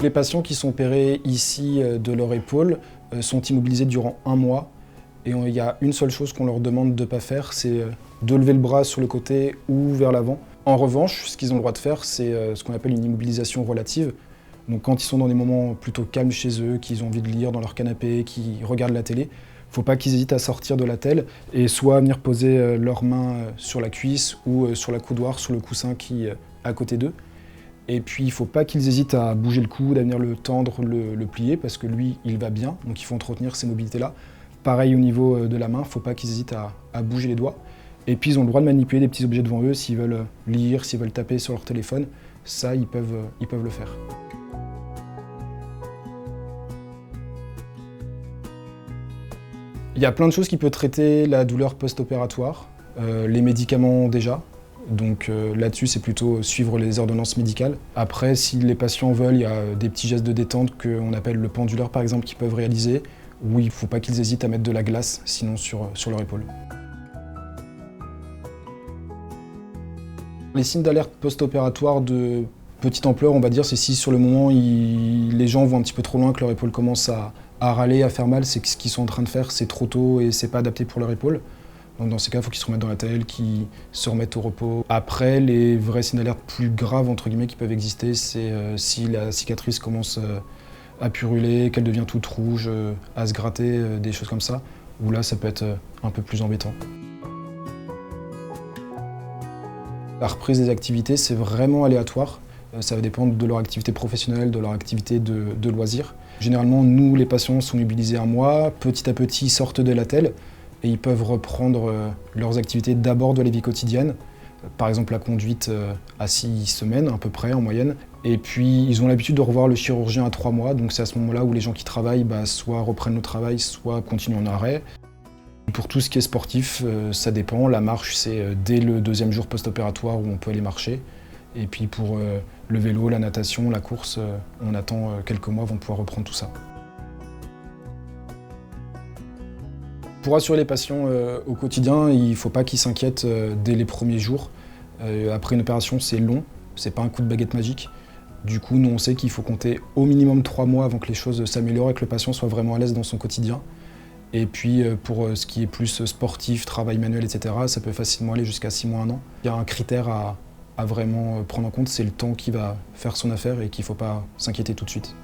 Les patients qui sont opérés ici de leur épaule sont immobilisés durant 1 mois. Et il y a une seule chose qu'on leur demande de ne pas faire, c'est de lever le bras sur le côté ou vers l'avant. En revanche, ce qu'ils ont le droit de faire, c'est ce qu'on appelle une immobilisation relative. Donc quand ils sont dans des moments plutôt calmes chez eux, qu'ils ont envie de lire dans leur canapé, qu'ils regardent la télé, il ne faut pas qu'ils hésitent à sortir de la telle et soit venir poser leurs mains sur la cuisse ou sur la coudoir, sur le coussin qui est à côté d'eux. Et puis il ne faut pas qu'ils hésitent à bouger le coude, à venir le tendre, le plier, parce que lui, il va bien, donc il faut entretenir ces mobilités-là. Pareil au niveau de la main, il ne faut pas qu'ils hésitent à bouger les doigts. Et puis ils ont le droit de manipuler des petits objets devant eux s'ils veulent lire, s'ils veulent taper sur leur téléphone. Ça, ils peuvent le faire. Il y a plein de choses qui peuvent traiter la douleur post-opératoire. Les médicaments déjà. Donc là-dessus, c'est plutôt suivre les ordonnances médicales. Après, si les patients veulent, il y a des petits gestes de détente qu'on appelle le pendulaire par exemple, qu'ils peuvent réaliser. Où il ne faut pas qu'ils hésitent à mettre de la glace, sinon sur leur épaule. Les signes d'alerte post-opératoire de petite ampleur, on va dire, c'est si sur le moment les gens vont un petit peu trop loin, que leur épaule commence à râler, à faire mal, c'est que ce qu'ils sont en train de faire, c'est trop tôt et c'est pas adapté pour leur épaule. Donc dans ces cas, il faut qu'ils se remettent dans la telle, qu'ils se remettent au repos. Après, les vrais signes d'alerte plus graves, entre guillemets, qui peuvent exister, c'est si la cicatrice commence à puruler, qu'elle devient toute rouge, à se gratter, des choses comme ça, où là, ça peut être un peu plus embêtant. La reprise des activités, c'est vraiment aléatoire. Ça va dépendre de leur activité professionnelle, de leur activité de loisirs. Généralement, nous, les patients sont mobilisés 1 mois, petit à petit, ils sortent de la telle et ils peuvent reprendre leurs activités d'abord de la vie quotidienne. Par exemple, la conduite à 6 semaines, à peu près, en moyenne. Et puis, ils ont l'habitude de revoir le chirurgien à 3 mois. Donc, c'est à ce moment-là où les gens qui travaillent soit reprennent le travail, soit continuent en arrêt. Pour tout ce qui est sportif, ça dépend. La marche, c'est dès le 2e jour post-opératoire où on peut aller marcher. Et puis, pour le vélo, la natation, la course, on attend quelques mois avant de pouvoir reprendre tout ça. Pour assurer les patients au quotidien, il ne faut pas qu'ils s'inquiètent dès les premiers jours. Après une opération, c'est long, c'est pas un coup de baguette magique. Du coup, nous, on sait qu'il faut compter au minimum 3 mois avant que les choses s'améliorent et que le patient soit vraiment à l'aise dans son quotidien. Et puis, pour ce qui est plus sportif, travail manuel, etc., ça peut facilement aller jusqu'à 6 mois, 1 an. Il y a un critère à vraiment prendre en compte, c'est le temps qui va faire son affaire et qu'il ne faut pas s'inquiéter tout de suite.